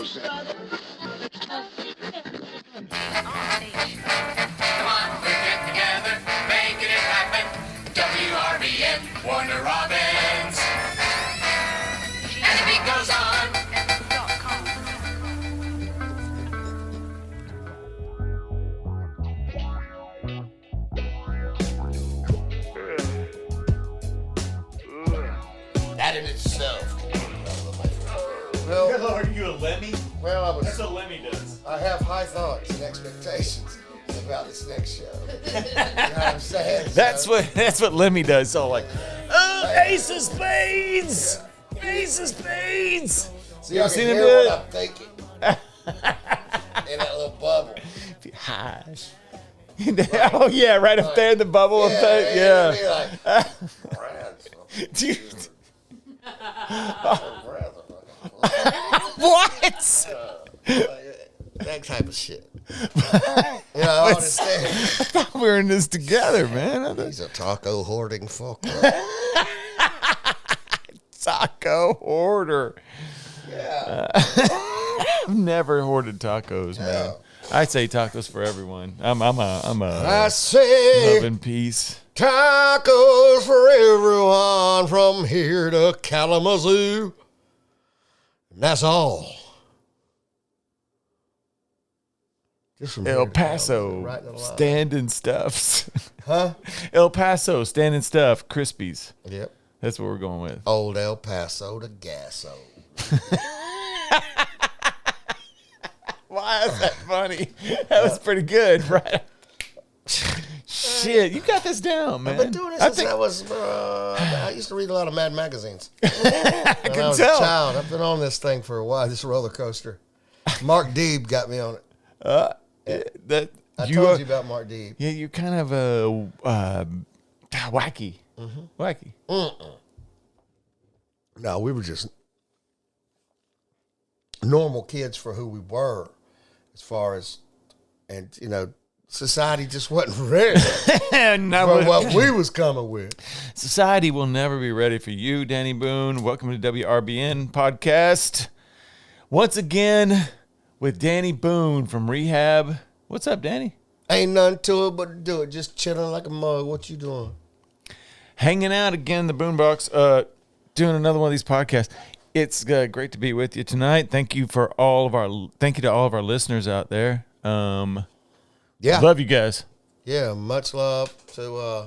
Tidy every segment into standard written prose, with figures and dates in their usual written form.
on, we're getting together, making it happen. WRBN, Warner Robins. And the beat goes on. That in itself. Well, are you a Lemmy? Well, That's what Lemmy does. I have high thoughts and expectations about this next show. You know what I'm saying? That's what Lemmy does. So like, Ace of Spades, Ace of Spades. So You y'all ever can seen him hear do what it? I'm thinking in that little bubble. Hi. Oh yeah, right up there in the bubble. Yeah. Like, Dude, what? That type of shit. You know, I understand. I thought we were in this together, man. He's a taco hoarding fuck. Taco hoarder. Yeah. I've never hoarded tacos, man. I say tacos for everyone. I'm I say love and peace. tacos for everyone from here to Kalamazoo. And that's all. Just from here El to Paso, Kalamazoo, right in the line. standing stuffs. Huh? El Paso, standing stuff, Crispies. Yep. That's what we're going with. Old El Paso to Gasso. Why is that funny? That was pretty good, right? Shit, you got this down, man. I've been doing this since I was, I used to read a lot of Mad magazines. I When can I was tell. a child. I've been on this thing for a while, this roller coaster. Mark Deeb got me on it. That I you told are, you about Mark Deeb. yeah, you're kind of wacky, wacky. No, we were just normal kids for who we were, as far as, and you know, society just wasn't ready And for what we was coming with. society will never be ready for you, Danny Boone. Welcome to WRBN Podcast. Once again with Danny Boone from Rehab. What's up, Danny? Ain't nothing to it but to do it. Just chilling like a mug. What you doing? Hanging out again in the Boombox, doing another one of these podcasts. It's great to be with you tonight. Thank you to all of our listeners out there. Yeah, Love you guys. yeah. Much love to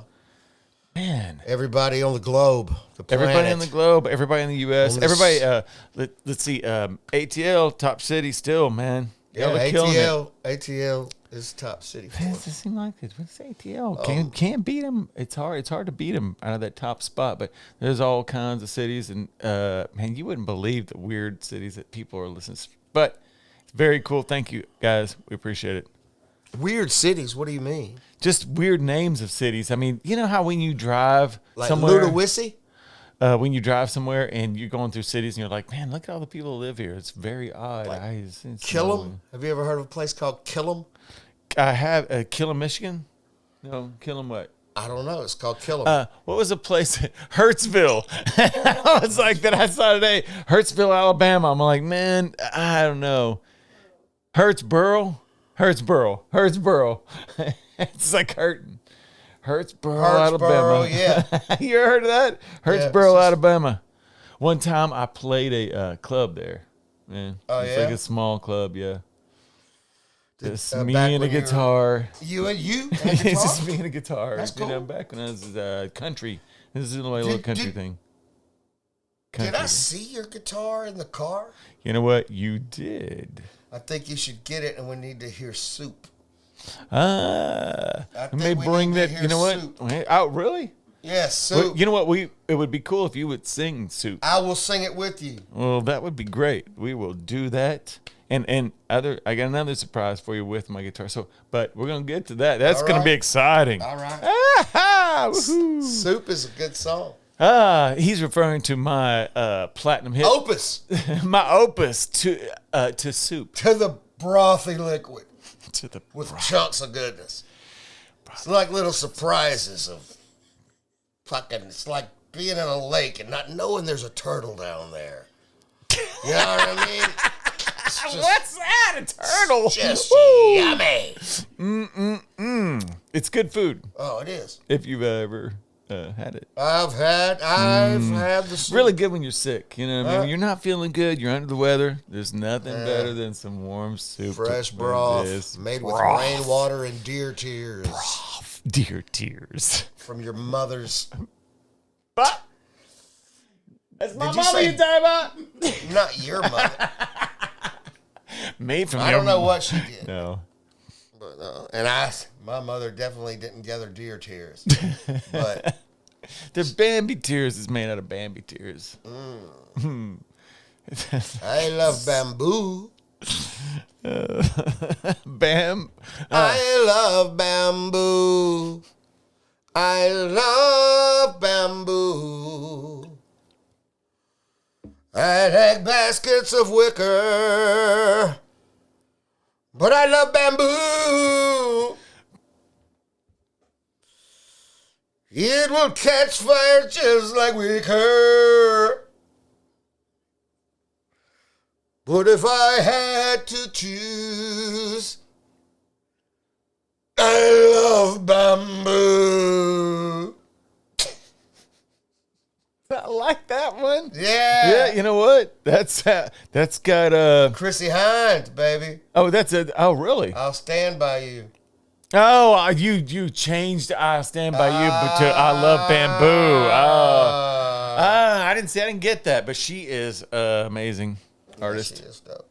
Man, everybody on the globe. The planet. everybody in the globe, everybody in the U.S., On this- everybody. Let's see. ATL, top city still, man. Yeah, Y'all are killing it. ATL is top city. For It us. just seems like it. What's ATL? Can't beat them. It's hard to beat them out of that top spot. But there's all kinds of cities, and man, you wouldn't believe the weird cities that people are listening to. But it's very cool. Thank you, guys. We appreciate it. Weird cities. What do you mean? Just weird names of cities. I mean, you know how when you drive Like somewhere, Ludwig? when you drive somewhere and you're going through cities and you're like, man, look at all the people who live here. It's very odd. Like it's Killam? Have you ever heard of a place called Killam? I have Killam, Michigan. No, Killam what? I don't know. It's called Killam. What was the place? Hurtsville. I was like, that I saw today. Hurtsville, Alabama. I'm like, man, I don't know. Hurtsboro. It's like hurting. Hurtsboro, Alabama. yeah. You ever heard of that? Hurtsboro, Yeah. Alabama. One time I played a club there. Man, Oh, it's yeah? like a small club, yeah. Just me back and a when you were- guitar. You and It's guitar? just me and a guitar. That's You know, cool. back when I was country. This is my little country did- thing. Did I Country. see your guitar in the car? You know what? You did. I think you should get it, and we need to hear Soup. I think may we bring need to that. hear You know what? Soup. Wait, oh, really? Yes, Well, Soup. you know what? It would be cool if you would sing Soup. I will sing it with you. Well, that would be great. We will do that. And I got another surprise for you with my guitar. So, but we're gonna get to that. That's All gonna be right. exciting. All right. Ah, woohoo. Soup is a good song. He's referring to my platinum hit, Opus my opus to Soup, to the brothy liquid to the with chunks of goodness. It's like little surprises of fucking. It's like being in a lake and not knowing there's a turtle down there. You know what I mean? It's What's that? A turtle. Just Woo. yummy. It's good food Oh, it is. if you've ever had it. I've had the It's soup. really good when you're sick. You know what I mean? When you're not feeling good, you're under the weather. There's nothing better than some warm soup. fresh to- broth this made with broth. rainwater and deer tears Dear tears. from your mother's. But that's my Did you mama say- you talking about? Not your mother. Made from I your don't know what she did. No. But, my mother definitely didn't gather deer tears. But They're Bambi tears. It's made out of Bambi tears. I love bamboo. Bam. I love bamboo. I love bamboo. I take baskets of wicker, but I love bamboo. It will catch fire just like wicker. But if I had to choose, I love bamboo. I like that one. Yeah. Yeah, you know what? That's got Chrissy Hines, baby. oh really? I'll stand by you. Oh, you changed I stand by you but to I love bamboo. I didn't get that, but she is amazing artist. She is dope.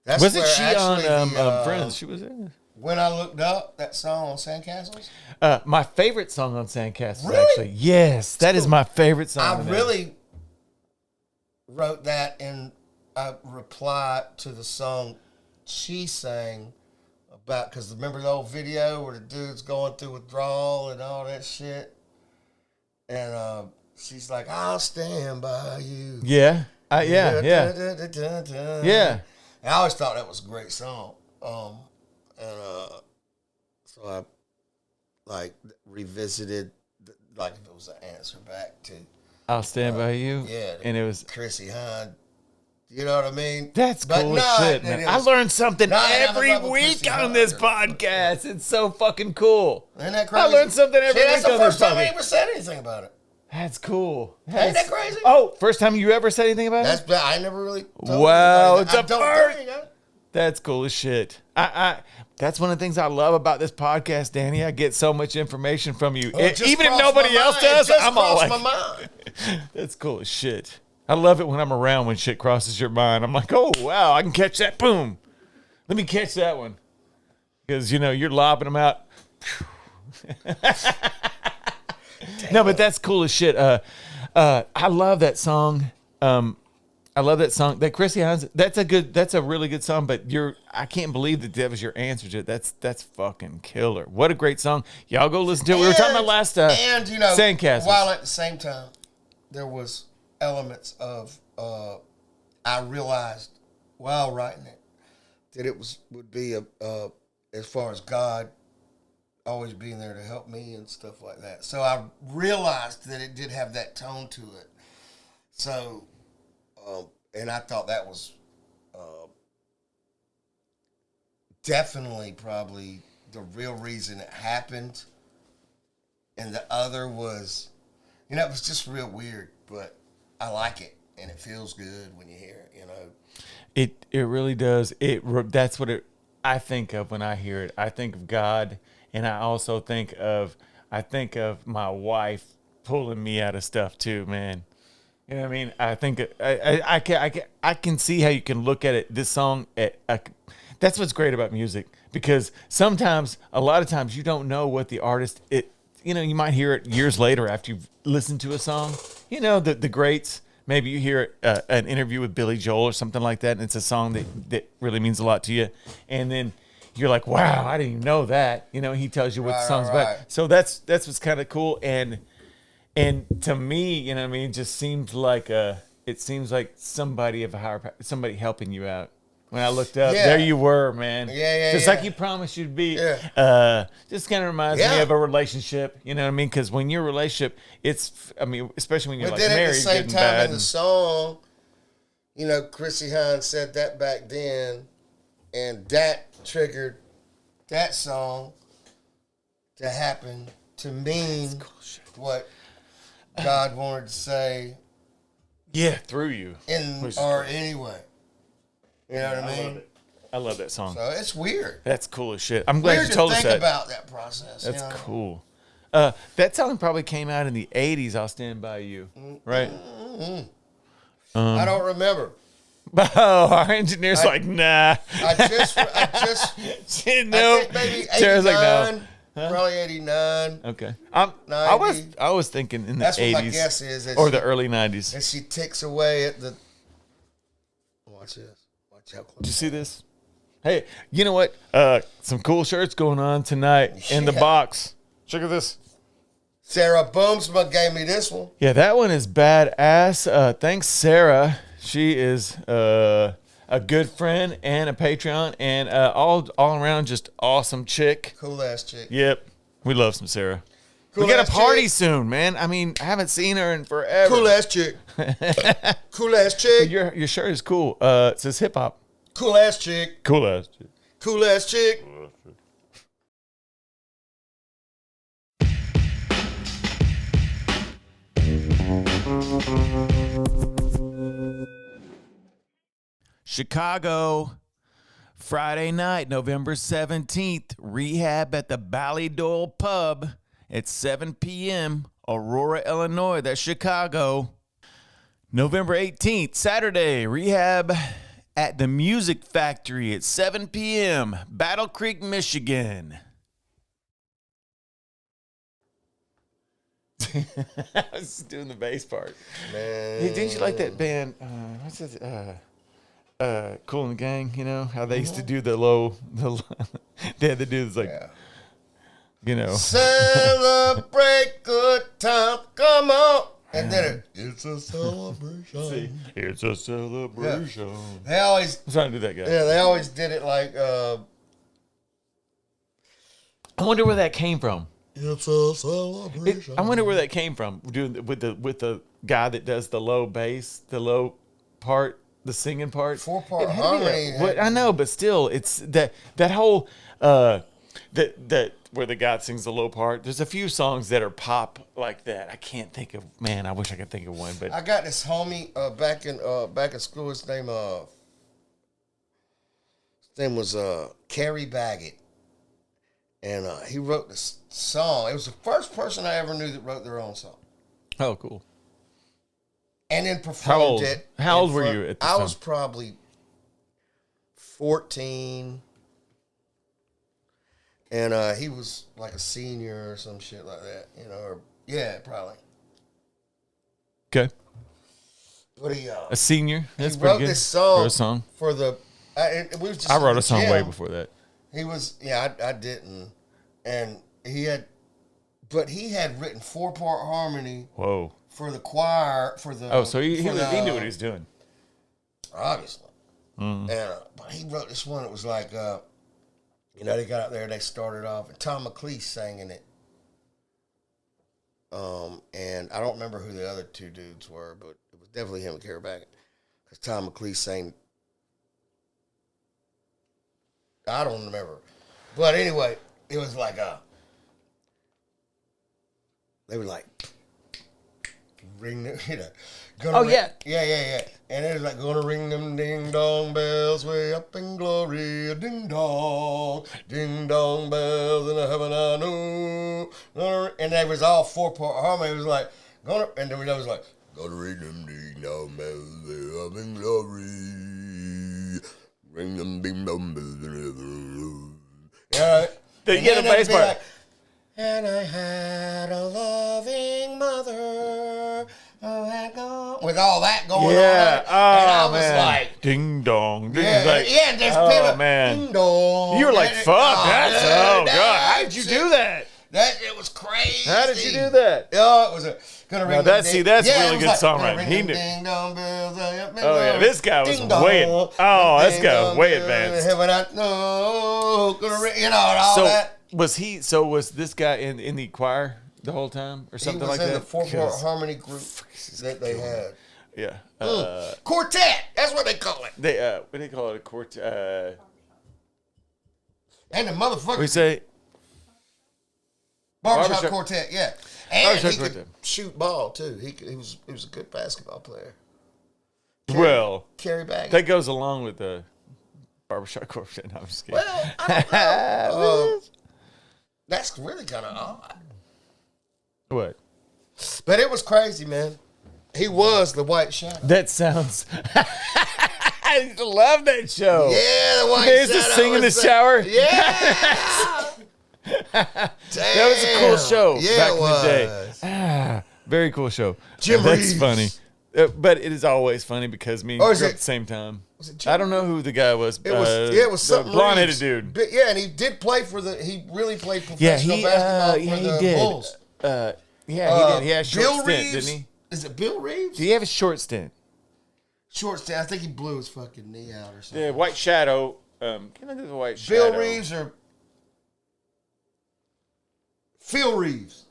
That's Wasn't where she actually on Friends? She was in. When I looked up that song on Sandcastles, My favorite song on Sandcastles, Really? actually. Yes, that is my favorite song. I on there. really wrote that in a reply to the song she sang about, because remember the old video where the dude's going through withdrawal and all that shit? And she's like, I'll stand by you. Yeah. Yeah. Yeah. And I always thought that was a great song. So I like revisited, like if it was an answer back to I'll stand by you. yeah, And it was Chrissy Hine. You know what I mean? that's But cool no, as shit, it man. was- I learned something No, I have a every love with week Chrissy on Hine. this podcast. It's so fucking cool. Ain't that I crazy? learned something every See, that's week the on this first time I podcast. ever said anything about it. That's cool. Ain't that crazy? Oh, first time you ever said anything about it? That's I never really. Told Wow, anybody it's that. a I don't first. think, huh? That's cool as shit. That's one of the things I love about this podcast, Danny. I get so much information from you. Well, it just Even if crossed nobody my else mind. It does, just I'm all crossed like, my mind. that's cool as shit. I love it when I'm around when shit crosses your mind. I'm like, oh, wow, I can catch that. Boom. Let me catch that one. Because, you're lobbing them out. No, but that's cool as shit. I love that song. I love that song. That Chrissy Hines, that's a really good song, but I can't believe that was your answer to it. That's fucking killer. What a great song. Y'all go listen to it. We were talking about last Sandcastles. while at the same time, there was elements of I realized while writing it that it would be as far as God always being there to help me and stuff like that. So I realized that it did have that tone to it. So, and I thought that was definitely probably the real reason it happened. And the other was, it was just real weird, but I like it, and it feels good when you hear it, It really does. That's what I think of when I hear it. I think of God, and I also think of my wife pulling me out of stuff too, man. You know what I mean? I think I can see how you can look at it. This song, that's what's great about music, because a lot of times you don't know what the artist you might hear it years later after you've listened to a song. The greats. Maybe you hear an interview with Billy Joel or something like that, and it's a song that really means a lot to you. And then you're like, wow, I didn't even know that. He tells you what the song's about. So that's what's kind of cool. And to me, it just seems like somebody of a higher power, somebody helping you out. When I looked up, there you were, man. Yeah. Just like you promised you'd be. Yeah. Just kind of reminds me of a relationship. You know what I mean? Because when you're in a relationship, especially when you're But like then married, at the same good and time bad. in the song, You know, Chrissy Hines said that back then, and that triggered that song to happen to mean what God wanted to say. Yeah, through you. Anyway. You know what I mean? I love that song. So it's weird. That's cool as shit. I'm glad Weird you told us to that. think about that process. That's you know? cool. That song probably came out in the 80s, I'll Stand By You. Right? I don't remember. Oh, our engineer's like, nah. I just no. I think maybe 89. Tara's like, no. Probably 89. Okay. I was thinking in the 80s. That's what my guess is. Or the early 90s. And she ticks away at the... Watch this. Watch how close. Did you see this? Hey, you know what? Some cool shirts going on tonight in the Yeah. box. Check out this. Sarah Boomsma gave me this one. Yeah, that one is badass. Thanks, Sarah. She is a good friend and a Patreon and all around just awesome chick. Cool ass chick. Yep. We love some Sarah. Cool we got ass a party chick. soon, man. I mean, I haven't seen her in forever. Cool ass chick. Cool ass chick. Your shirt is cool. It says hip hop. Cool ass chick. Cool ass chick. Cool ass chick. Chicago, Friday night, November 17th, Rehab at the Ballydoyle Pub at 7 p.m., Aurora, Illinois. That's Chicago. November 18th, Saturday, Rehab at the Music Factory at 7 p.m., Battle Creek, Michigan. I was just doing the bass part. Man. Hey, didn't you like that band? What's it? Cool and the Gang. You know how they used to do the low. They had to do this like, you know. Celebrate good time. Come on. And then it's a celebration. See, it's a celebration. They always, I'm trying to do that guy. yeah, they always did it like, I wonder where that came from. it's a celebration. I wonder where that came from. Doing with the guy that does the low bass, the low part, the singing part. 4-part It had to be harmony. what I know, but still, it's that whole that where the guy sings the low part. There's a few songs that are pop like that. I can't think of. Man, I wish I could think of one. But I got this homie back in school. His name was Kerry Baggett, and he wrote this song. It was the first person I ever knew that wrote their own song, oh, cool. and then performed it. How old in were front- you at this I time? was probably 14. And he was like a senior or some shit like that, you know, or yeah, probably. Okay, But he a senior. That's he pretty wrote good this song for a song. for the. We was just I in wrote the a song gym. way before that. He was, yeah, I didn't, and he had written 4-part harmony Whoa. for the choir for the. Oh, so he for knew the- what he was doing. obviously. And but he wrote this one. It was like, you know, they got out there. They started off, and Tom McLeese sang in it. And I don't remember who the other two dudes were, but it was definitely him and Kerry Baggett, because Tom McLeese sang. I don't remember, but anyway, it was like they were like ring, you know. Oh, yeah. Yeah. And it was like, gonna ring them ding dong bells way up in glory, ding dong bells in the heaven I know. And they was all 4-part harmony. It was like, and then was like, gonna ring them ding dong bells way up in glory, ring them ding dong bells in heaven. Yeah. They get a bass part. Like, and I had a loving mother who had gone. With all that going on. Yeah. Oh, and I was man. like, Ding dong. Ding. yeah, Like, yeah, there's oh, people. man. Ding dong. You were like, fuck, that's, oh, God. How did that's you it. do that? It was crazy. How did you do that? Oh, it was gonna ring. Now that's them really it was good like, songwriting. gonna ring He them knew. Ding dong bells. Oh, yeah. This guy was way. Oh, this guy was way advanced. No, gonna ring, you know, and all So that. was this guy in the choir the whole time or something He was like in that? the 4-part 'Cause- harmony group that they had. Yeah. Quartet. That's what they call it. They what do they call it? A quartet. And the motherfucker. We say barbershop quartet. Yeah. And barbershop he quartet. could shoot ball too. He was a good basketball player. Carry bag. That goes along with the barbershop quartet. No, I'm just kidding. Well, I don't know. That's really kind of odd. What? But it was crazy, man. He was the White Shadow. That sounds. I used to love that show. Yeah, the White There's Shadow. the sing in the shower. Yeah. That was a cool show back in the day. Was. Very cool show. Jim That's Reeves. funny. But it is always funny because me and Or you is grew up it- at the same time. Was it Jim I don't know who the guy was. It was something blonde-headed Reeves. dude. But yeah, and he did play for he really played Yeah, professional basketball for he the did. Bulls. Yeah, he did. He had a short Bill stint, Reeves, didn't he? Is it Bill Reeves? Did he have a short stint? Short stint. I think he blew his fucking knee out or something. The White Shadow. Can I do the White Shadow? Bill Reeves or Phil Reeves?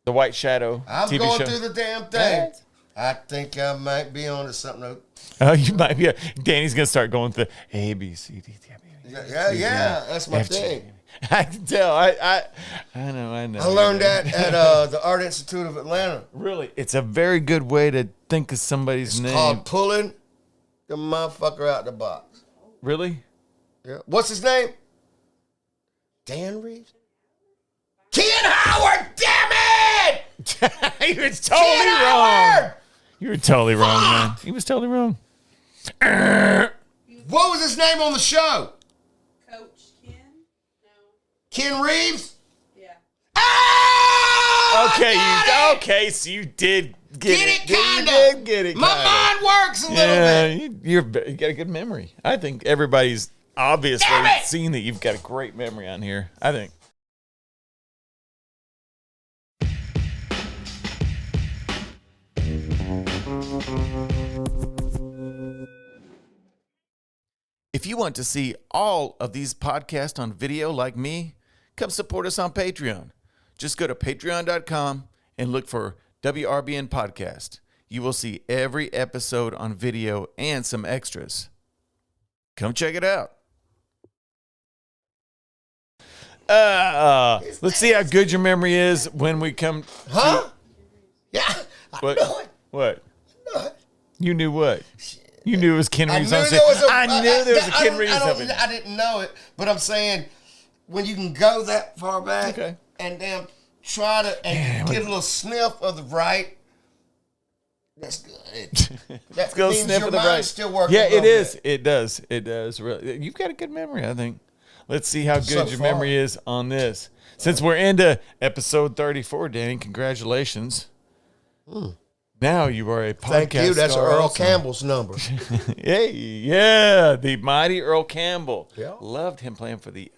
The White Shadow. I'm TV going show. through the damn thing. What? I think I might be onto something. Oh, you might be. Danny's gonna start going through A, B, C, D, E, F, Yeah, that's my F, G. thing. I can tell. I know. I learned that at the Art Institute of Atlanta. Really, it's a very good way to think of somebody's It's name. called pulling the motherfucker out the box. Really? Yeah. What's his name? Dan Reeves? Ken Howard, damn it! You were totally Ken wrong. Howard! You were totally wrong, man. He was totally wrong. What was his name on the show? Coach Ken? No. Ken Reeves? Yeah. Oh! Okay, so you did get it. Kinda. You did get it. My kinda. mind works a little Yeah, bit. you got a good memory. I think everybody's obviously Damn it! seen that you've got a great memory on here. I think. If you want to see all of these podcasts on video like me, come support us on Patreon. Just go to patreon.com and look for WRBN Podcast. You will see every episode on video and some extras. Come check it out. Let's see how good your memory is when we come. Huh? Yeah. What? I know it. What? I know it. You knew what? You knew it was Ken I Reeves. knew on there set. was a. I knew there was a Ken Reeves of it. I didn't know it, but I'm saying when you can go that far back Okay. and then try to get a little sniff of the right. That's good. That Go means sniff your of the mind's right. still working. Yeah, a little it is. bit. It does. It does. Really. You've got a good memory, I think. Let's see how good So your far. memory is on this. Since we're into episode 34, Danny, congratulations. Now you are a podcast Thank you. That's star Earl also. Campbell's number. Hey, yeah, the mighty Earl Campbell. Yeah. Loved him playing for the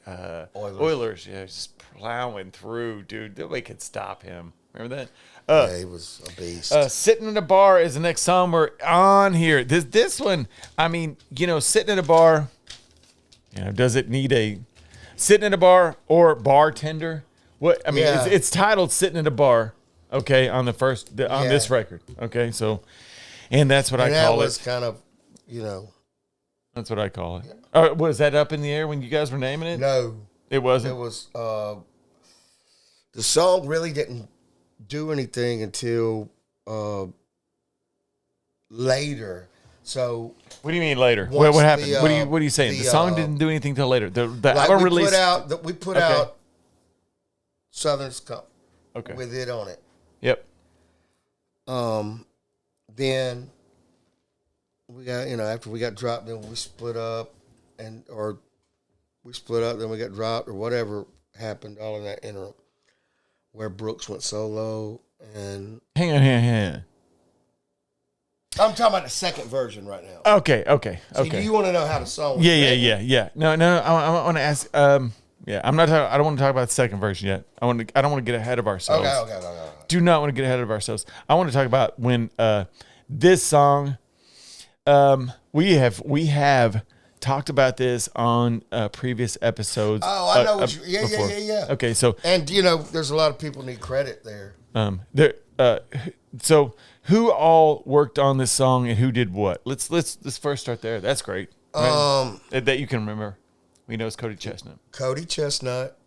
Oilers. Oilers. Yeah, just plowing through, dude. Nobody could stop him. Remember that? Yeah, he was a beast. Sitting in a bar is the next song we're on here. This one, I mean, sitting in a bar, does it need a sitting in a bar or bartender? What I mean, Yeah. it's titled "Sitting in a Bar." Okay, on on this record. Okay, so, and that's what and I that call was it. kind of, That's what I call it. Was that up in the air when you guys were naming it? no. It wasn't. It was the song really didn't do anything until later. So What do you mean later? Once What happened? the, What are you saying? The the, song didn't do anything till later. The like album we release. put Okay. out Southern Scum Okay. with it on it. Yep. Then we got after we got dropped, then we split up, then we got dropped or whatever happened all in that interim, where Brooks went solo, and Hang on. I'm talking about the second version right now. Okay. See, do you want to know how the song was Yeah. written? No. I want to ask. Yeah, I'm not. I don't want to talk about the second version yet. I don't want to get ahead of ourselves. Okay. Do not want to get ahead of ourselves. I want to talk about when this song. We have talked about this on previous episodes. Oh, I know what you. before. Yeah. Okay, so And there's a lot of people need credit there. so who all worked on this song and who did what? Let's first start there. That's great. Right? That you can remember. We know it's Cody Chestnut. Cody Chestnut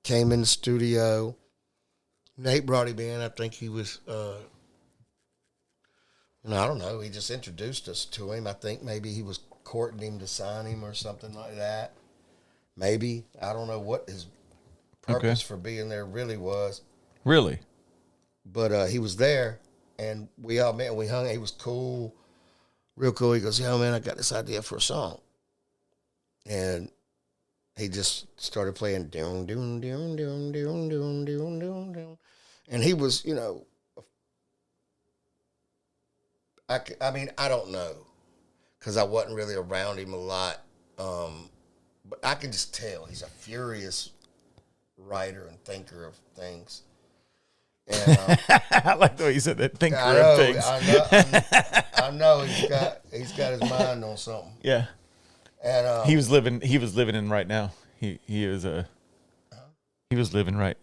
came in the studio. Nate brought him in. I think he was, I don't know. He just introduced us to him. I think maybe he was courting him to sign him or something like that. Maybe. I don't know what his purpose for being there really was. Really? But he was there, and we all met. We hung. He was cool, real cool. He goes, "Yo, man, I got this idea for a song," and he just started playing doom doom doom doom doom doom doom doom doom, and he was, I mean, I don't know, because I wasn't really around him a lot, but I can just tell he's a furious writer and thinker of things. And, I like the way you said that. Thinker of things. I know he's got his mind on something. Yeah. And he was living in right now. He was living right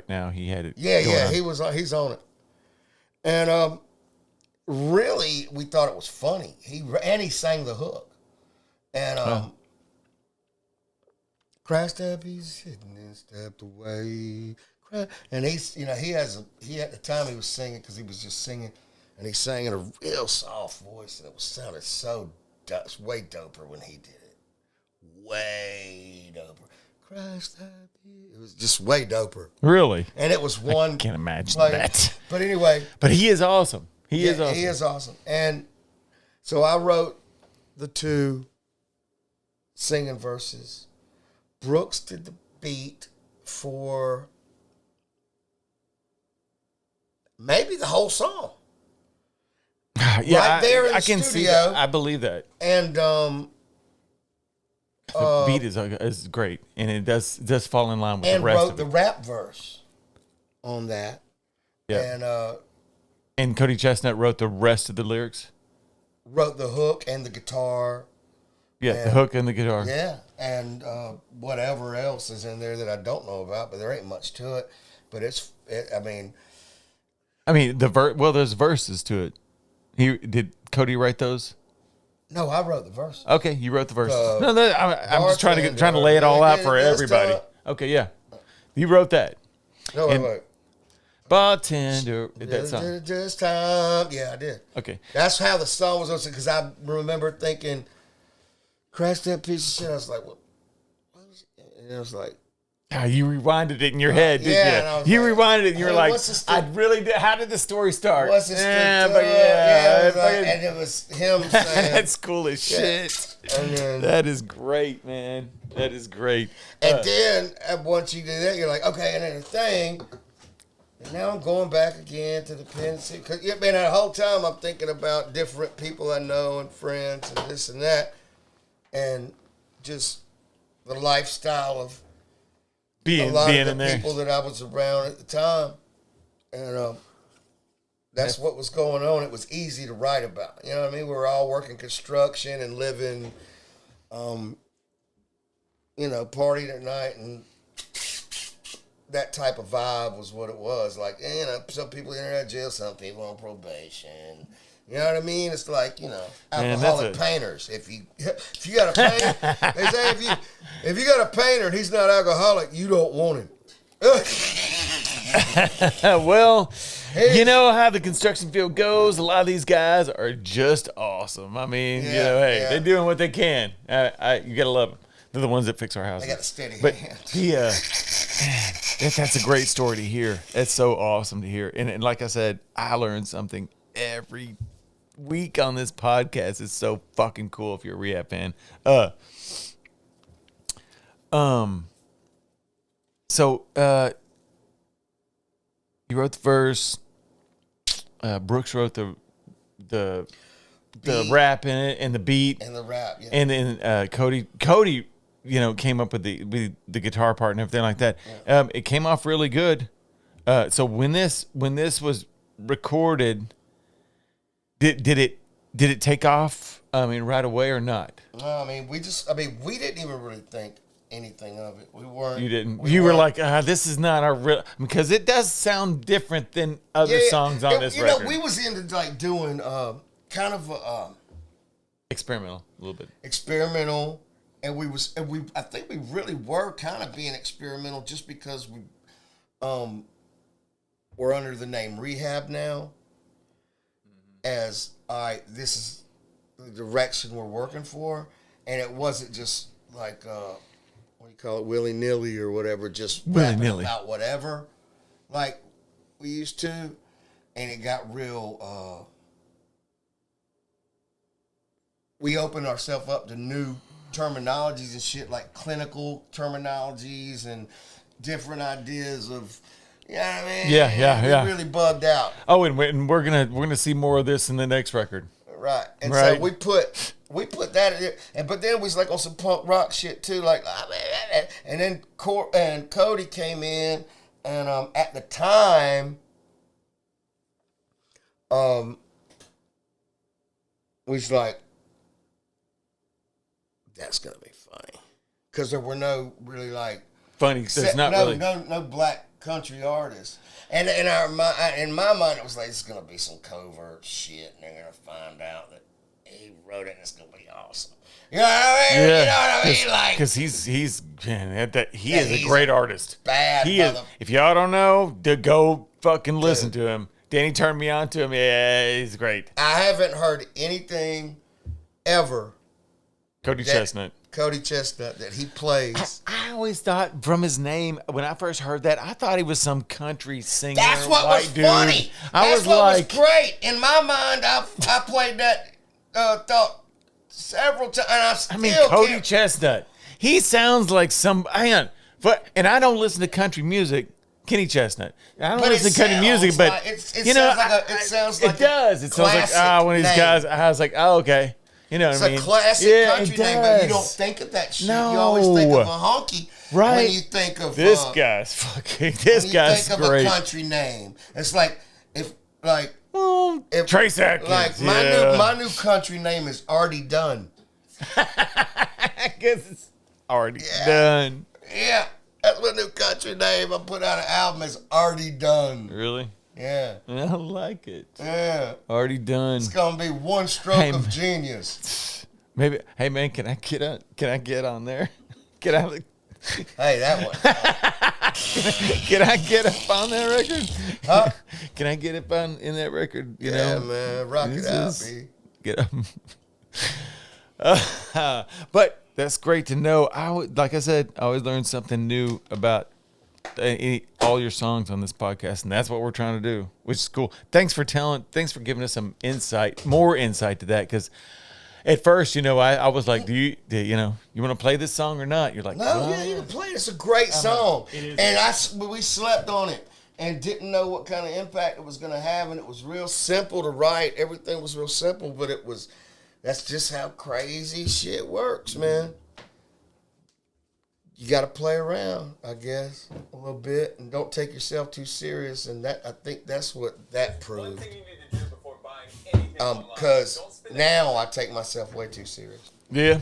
now. He had it. Yeah. He's on it. And really, we thought it was funny. He sang the hook. And crash that piece hidden and stepped away. And he at the time he was singing, because he was just singing, and he sang in a real soft voice, and it sounded so way doper when he did it. Way doper. Crash that piece. It was just way doper. Really? And it was one. I can't imagine that. But anyway. But he is awesome. He is awesome. He is awesome. And so I wrote the two singing verses. Brooks did the beat for maybe the whole song. Yeah, right there in the I can studio. see that. I believe that. And the beat is great, and it does fall in line with the rest of it. And wrote the rap verse on that. Yeah. And Cody Chestnut wrote the rest of the lyrics. Wrote the hook and the guitar. Yeah, the hook and the guitar. Yeah, and whatever else is in there that I don't know about, but there ain't much to it. But I mean, there's verses to it. Did Cody write those? No, I wrote the verse. Okay, you wrote the verses. I'm just trying to lay it all out for everybody. Okay, yeah, you wrote that. No, wait. Bartender, that song. Just time. Yeah, I did. Okay, that's how the song was, because I remember thinking, "Crash that piece of shit." I was like, "What was it?" And it was like, you rewinded it in your head, didn't you? You rewinded it, and you were like, how did the story start? What's this? And it was him saying, that's cool as shit. And then, that is great, man. That is great. And then, once you do that, you're like, okay, and then the thing, and now I'm going back again to the pen. Because, that whole time I'm thinking about different people I know and friends and this and that, and just the lifestyle of a lot of the people that I was around at the time, and that's what was going on. It was easy to write about. You know what I mean? We were all working construction and living, partying at night, and that type of vibe was what it was. Like, some people in there at jail, some people on probation. You know what I mean? It's like, alcoholic painters. If you got a painter, they say if you got a painter and he's not alcoholic, you don't want him. Well, you know how the construction field goes. A lot of these guys are just awesome. I mean, they're doing what they can. You gotta love them. They're the ones that fix our houses. They got a steady hand. That's a great story to hear. It's so awesome to hear. And like I said, I learned something every week on this podcast. It's so fucking cool if you're a rehab fan. So you wrote the verse. Brooks wrote the rap in it and the beat and the rap. Yeah. And then Cody, came up with the guitar part and everything like that. Yeah. It came off really good. So when this was recorded, did it take off? I mean, right away or not? No, we didn't even really think anything of it. We weren't. You didn't. we You were weren't- like, this is not our real, because it does sound different than other songs on this record. We was into like doing kind of Experimental, a little bit. experimental, and I think we really were kind of being experimental just because we're under the name Rehab now. As all right, this is the direction we're working for, and it wasn't just like what do you call it, willy nilly or whatever, just rapping Willy-nilly. about whatever, like we used to, and it got real. We opened ourselves up to new terminologies and shit, like clinical terminologies and different ideas of, you know what I mean? Yeah. We really bugged out. Oh, and we're gonna see more of this in the next record. Right. And Right. so we put that in there. But then we was like on some punk rock shit too, like, and then Cody came in, and at the time, we was like, that's gonna be funny, because there were no really like Funny, there's not really. no black country artists, and in my mind it was like, it's gonna be some covert shit, and they're gonna find out that he wrote it, and it's gonna be awesome. You know what I mean? Yeah, You know what I mean? Like, because he's man, he is a he's great artist. bad He is. mother- If y'all don't know, go fucking listen to him. Danny turned me on to him. Yeah, he's great. I haven't heard anything ever Cody Chestnut. Cody Chestnut that he plays. I always thought from his name, when I first heard that, I thought he was some country singer. That's what white was dude. funny. I That's was what like, was great. In my mind, I played that thought several times. And I still I mean, Cody can't. Chestnut. He sounds like some. And I don't listen to country music. Kenny Chestnut. I don't But listen it to country music, sounds but like- it you know, sounds like it sounds like it does. It sounds like classic one of these name. guys. I was like, oh, okay. You know what It's I mean? a classic Yeah, country it name, but you does. don't think of that shit. No. You always think of a honky Right. when you think of This guy's fucking. This when you guy's think great. of a country name. It's like if Trace Atkins. like my new country name is already done. I guess it's already Yeah. done. Yeah, that's my new country name. I put out an album. It's already done. Really? Yeah, I like it. yeah. Already done. It's gonna be one stroke Hey, of man. genius. Maybe. Hey man, can I get on? Can I get on there? Can I? Hey, that one. Can I get up on that record? Huh? Can I get up on in that record? You Yeah, know, man. Rock it This out, is- B. get up. But that's great to know. Like I said, I always learn something new about all your songs on this podcast, and that's what we're trying to do, which is cool. Thanks for giving us some more insight to that, because at first, I was like, do you want to play this song or not? You're like, No, well, yeah, you can play it. It's a great song. And we slept on it and didn't know what kind of impact it was going to have. And it was real simple to write. Everything was real simple, but that's just how crazy shit works, man. You got to play around, I guess, a little bit, and don't take yourself too serious. And I think that's what that proved. you need to do before buying anything Because now I take myself way too serious. yeah.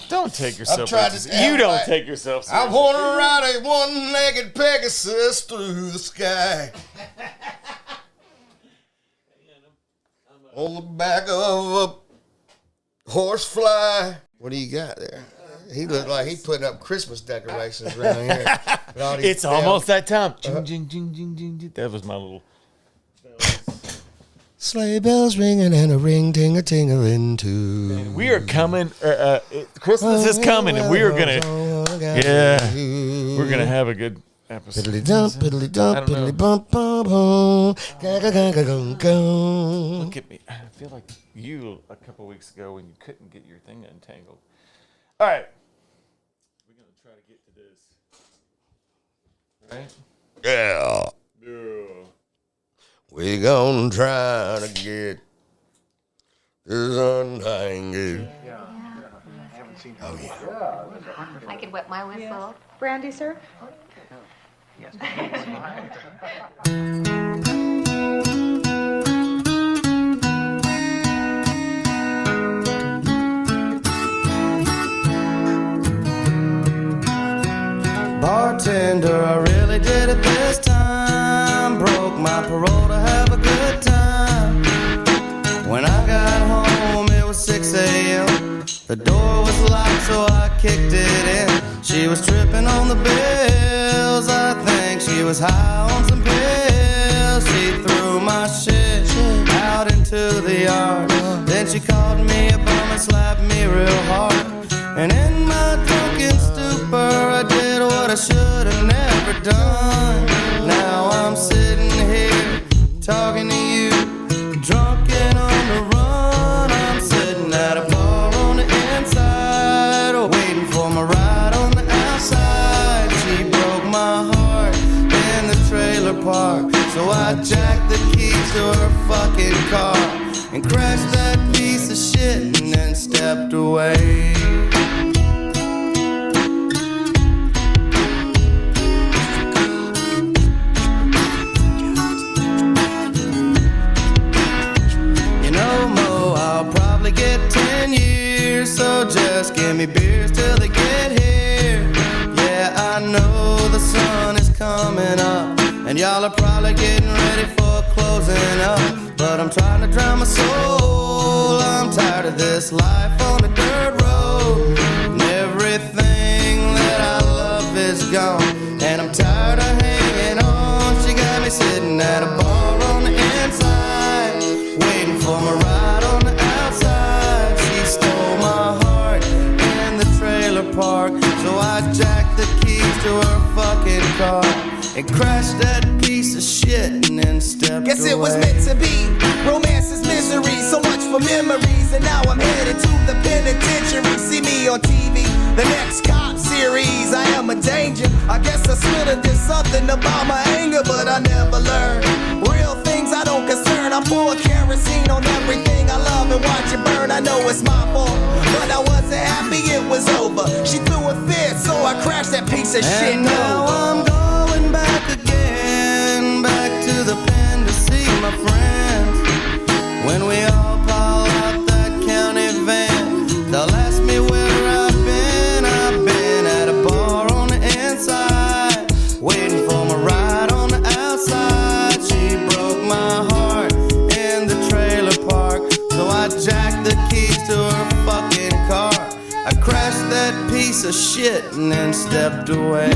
Don't take yourself. tried to seriously. You tell, don't like, take yourself I seriously. want to ride a one-legged Pegasus through the sky. On the back of a horsefly. What do you got there? He looked like he's putting up Christmas decorations around here. With all these It's almost that time. Uh-huh. Jing, jing, jing, jing, jing. That was my little. sleigh bells ringing and a ring-ting-a-ting-a-ling too. We are coming. Christmas is coming, and we are gonna. Yeah, we're gonna have a good episode. Piddly dump, piddly dump, I don't know. piddly bump, bump, bump. Ga, ga, ga, ga, ga, ga. Look at me. I feel like you a couple weeks ago when you couldn't get your thing untangled. All right, we're gonna try to get to this. Right? Yeah. Yeah. We gonna try to get this untangled. I could wet my whistle. Brandy, sir? bartender, I really did it this time. Broke my parole to have a good time. When I got home, it was 6 a.m. The door was locked, so I kicked it in. She was tripping on the bills. I think she was high on some pills. She threw my shit out into the yard. Then she called me a bum and slapped me real hard. And in my drunken stupor, I did what I should have never done. Now I'm sitting here talking to you, drunk and on the run. I'm sitting at a bar on the inside, waiting for my ride on the outside. She broke my heart in the trailer park, so I jacked the keys to her fucking car and crashed that piece of shit and then stepped away. Get 10 years, so just give me beers till they get here. Yeah, I know the sun is coming up, and y'all are probably getting ready for closing up. But I'm trying to drown my soul. I'm tired of this life on the dirt road, and everything that I love is gone. And I'm tired of hanging on. She got me sitting at a bar on the inside, waiting for my ride on the outside. She stole my heart in the trailer park, so I jacked the keys to her fucking car and crashed that piece of shit and then stepped Guess away. it was meant to be. Romance is misery, so much for memories. And now I'm headed to the penitentiary. See me on TV, the next cop series. I am a danger. I guess I should have did something about my anger, but I never learned. Real things I don't concern. I pour kerosene on everything I love and watch it burn. I know it's my fault, but I wasn't happy it was over. She threw a fit, so I crashed that piece of shit. And now I'm going back again, back to the pen to see my friends. When we all pile out that county van, they'll ask me where I've been. I've been at a bar on the inside, waiting for my ride on the outside. She broke my heart in the trailer park, so I jacked the keys to her fucking car. I crashed that piece of shit and then stepped away.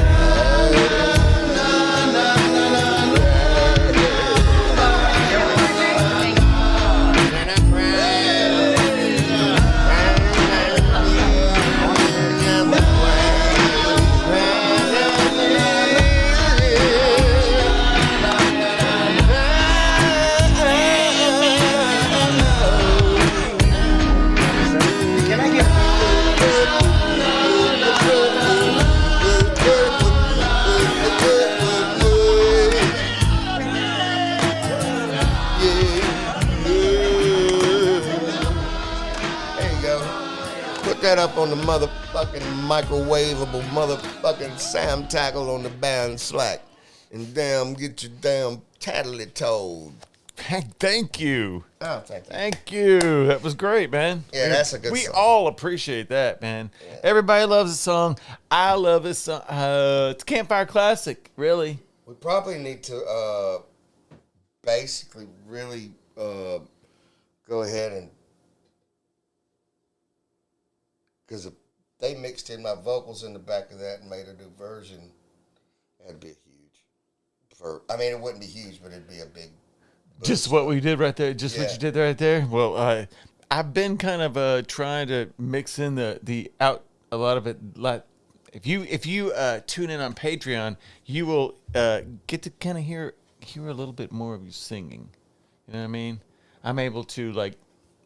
That up on the motherfucking microwavable motherfucking Sam tackle on the band slack, and damn, get your damn tattly told. Thank you. Oh, thank you. Thank you. That was great, man. Yeah, that's a good we song. We all appreciate that, man. Yeah. Everybody loves the song. I love this song. It's a campfire classic, really. We probably need to basically really go ahead and, because if they mixed in my vocals in the back of that and made a new version, that'd be huge. It wouldn't be huge, but it'd be a big boost. Just what we did right there. Just what you did right there. Well, I've been kind of trying to mix in the out a lot of it. Like if you tune in on Patreon, you will get to kind of hear a little bit more of you singing. You know what I mean? I'm able to like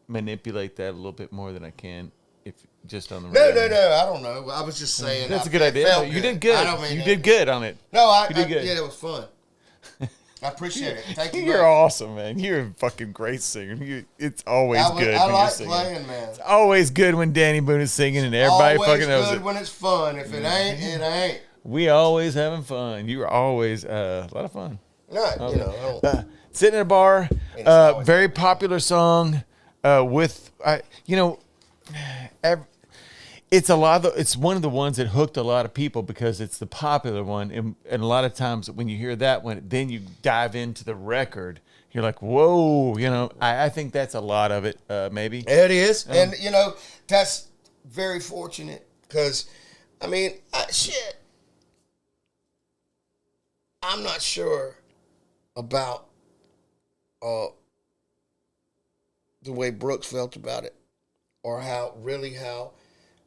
manipulate that a little bit more than I can if just on the radio. No, I don't know. I was just saying. That's a good idea. You did good. You did good on it. No, you did good. Yeah, it was fun. I appreciate it. Thank you. You're awesome, man. You're a fucking great singer. It's always good when you're singing. Playing, man. It's always good when Danny Boone is singing and everybody fucking knows it. Always good when it's fun. If it ain't, it ain't. We always having fun. You're always a lot of fun. Right, sitting in a bar. Very popular song. it's it's one of the ones that hooked a lot of people because it's the popular one. And a lot of times when you hear that one, then you dive into the record. You're like, whoa, I think that's a lot of it, maybe. It is. And, that's very fortunate because, shit. I'm not sure about the way Brooks felt about it or how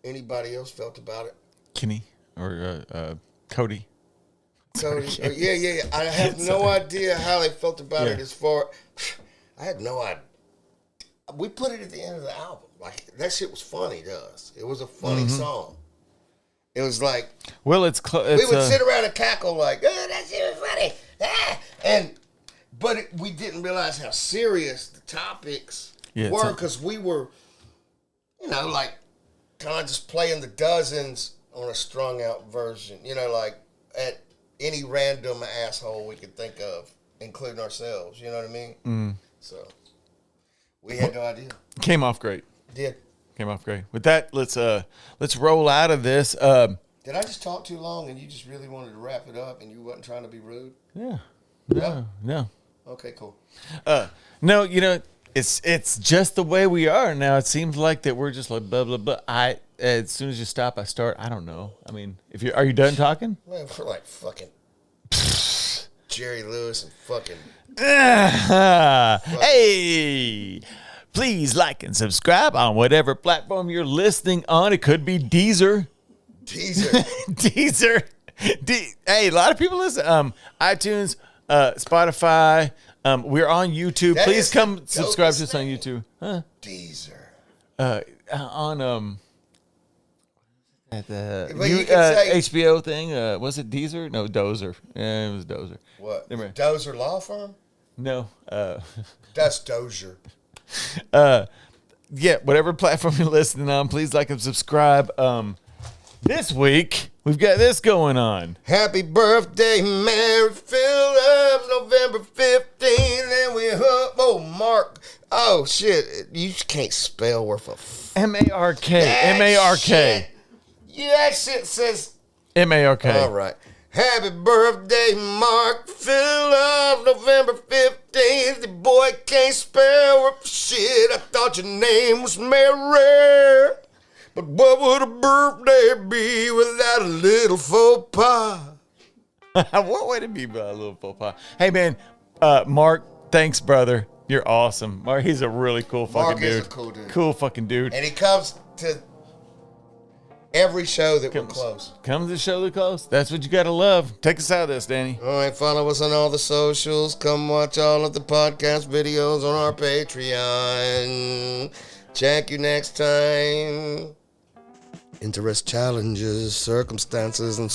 anybody else felt about it. Kenny or Cody. Cody. Yeah. I have no idea how they felt about it as far. I had no idea. We put it at the end of the album. Like, that shit was funny to us. It was a funny song. It was like, well, we would sit around and cackle like, oh, that shit was funny. But we didn't realize how serious the topics were because we were, like kind of just playing the dozens on a strung out version, like at any random asshole we could think of, including ourselves, you know what I mean? Mm. So we had no idea. Came off great. Did. Came off great. With that, let's roll out of this. Did I just talk too long and you just really wanted to wrap it up and you wasn't trying to be rude? Yeah. No. Okay, cool. No, it's just the way we are now. It seems like that we're just like blah blah blah. As soon as you stop, I start. I don't know. I mean, are you done talking? Man, we're like fucking Jerry Lewis and fucking. Hey, please like and subscribe on whatever platform you're listening on. It could be Deezer. Deezer. Hey, a lot of people listen. iTunes, Spotify. We're on YouTube. Please come subscribe to us on YouTube. Huh? Deezer. On at the say, HBO thing. Was it Deezer? No, Dozer. Yeah, it was Dozer. What? Never mind. Dozer Law Firm? No. That's Dozier. Yeah, whatever platform you're listening on, please like and subscribe. This week, we've got this going on. Happy birthday, Mary Phillips, November 15th, and we hook. Oh, Mark. Oh, shit. You can't spell worth a M-A-R-K. M-A-R-K. Yeah, that shit says M-A-R-K. All right. Happy birthday, Mark Phillips, November 15th. The boy can't spell worth shit. I thought your name was Mary. But what would a birthday be without a little faux pas? What would it be without a little faux pas? Hey, man, Mark, thanks, brother. You're awesome. Mark, he's a really cool fucking dude. Mark is a cool dude. Cool fucking dude. And he comes to every show that we're close. Comes to the show that close. That's what you got to love. Take us out of this, Danny. All right, follow us on all the socials. Come watch all of the podcast videos on our Patreon. Check you next time. Interest, challenges, circumstances, and